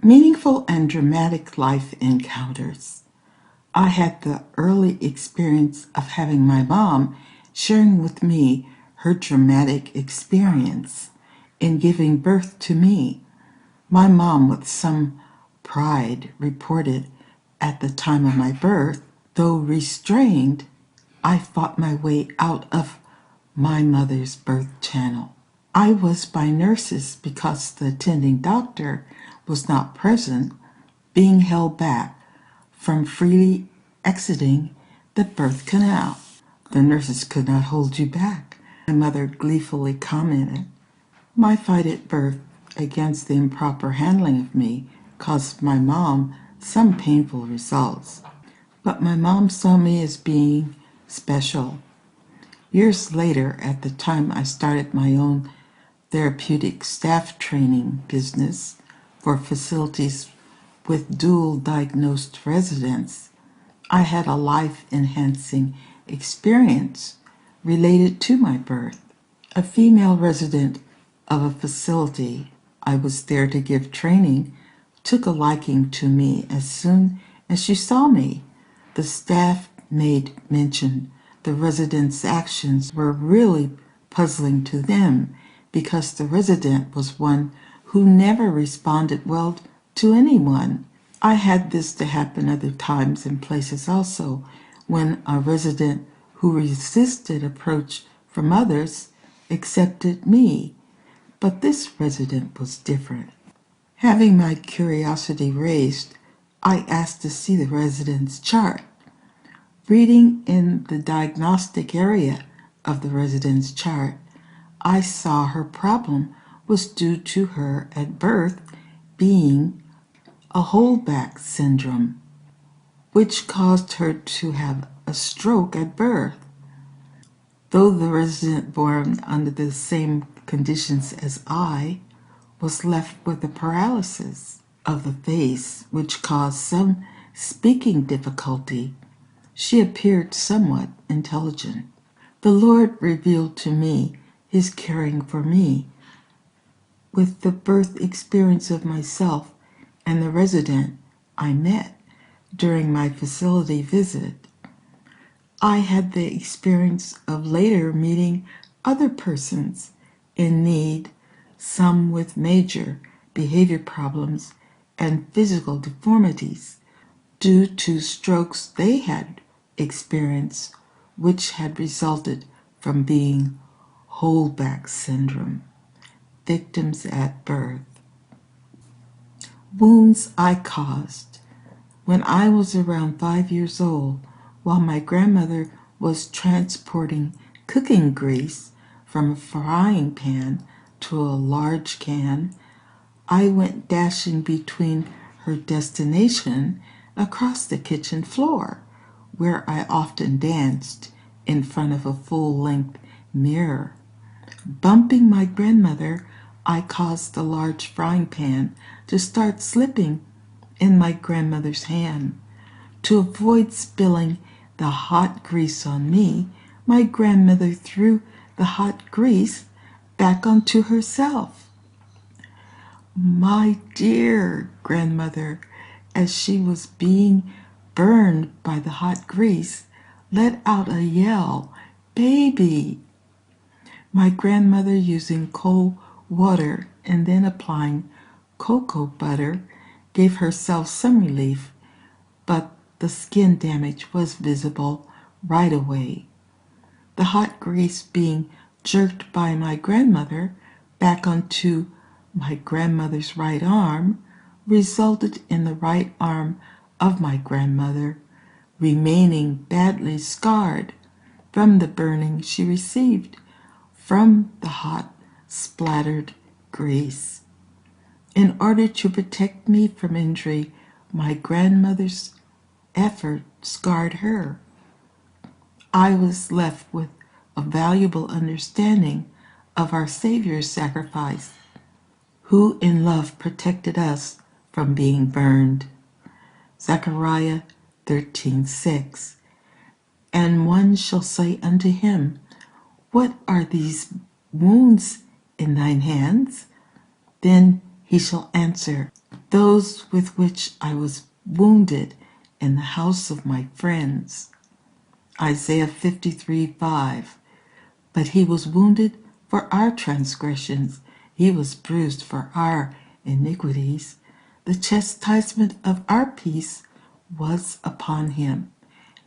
Meaningful and dramatic life encounters. I had the early experience of having my mom sharing with me her dramatic experience in giving birth to me. My mom, with some pride, reported at the time of my birth, though restrained, I fought my way out of my mother's birth channel. I was by nurses because the attending doctor was not present, being held back from freely exiting the birth canal. The nurses could not hold you back, my mother gleefully commented. My fight at birth against the improper handling of me caused my mom some painful results, but my mom saw me as being special. Years later, at the time I started my own therapeutic staff training business for facilities with dual diagnosed residents, I had a life-enhancing experience related to my birth. A female resident of a facility I was there to give training took a liking to me as soon as she saw me. The staff made mention the resident's actions were really puzzling to them because the resident was one who never responded well to anyone. I had this to happen other times and places also, when a resident who resisted approach from others accepted me, but this resident was different. Having my curiosity raised, I asked to see the resident's chart. Reading in the diagnostic area of the resident's chart, I saw her problem was due to her at birth being a Holdback Syndrome, which caused her to have a stroke at birth. Though the resident born under the same conditions as I was left with a paralysis of the face, which caused some speaking difficulty, she appeared somewhat intelligent. The Lord revealed to me His caring for me with the birth experience of myself and the resident I met during my facility visit. I had the experience of later meeting other persons in need, some with major behavior problems and physical deformities due to strokes they had experienced, which had resulted from being Holdback Syndrome, victims at birth. Wounds I caused. When I was around 5 years old, while my grandmother was transporting cooking grease from a frying pan to a large can, I went dashing between her destination across the kitchen floor, where I often danced in front of a full-length mirror. Bumping my grandmother, I caused the large frying pan to start slipping in my grandmother's hand. To avoid spilling the hot grease on me, my grandmother threw the hot grease back onto herself. My dear grandmother, as she was being burned by the hot grease, let out a yell, "Baby!" My grandmother, using cold water and then applying cocoa butter, gave herself some relief, but the skin damage was visible right away. The hot grease being jerked by my grandmother back onto my grandmother's right arm resulted in the right arm of my grandmother remaining badly scarred from the burning she received from the hot, splattered grease. In order to protect me from injury, my grandmother's effort scarred her. I was left with a valuable understanding of our Savior's sacrifice, who in love protected us from being burned. Zechariah 13:6. And one shall say unto him, What are these wounds in thine hands? Then he shall answer, those with which I was wounded in the house of my friends. Isaiah 53:5. But he was wounded for our transgressions, he was bruised for our iniquities. The chastisement of our peace was upon him,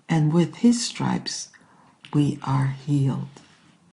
and with his stripes we are healed.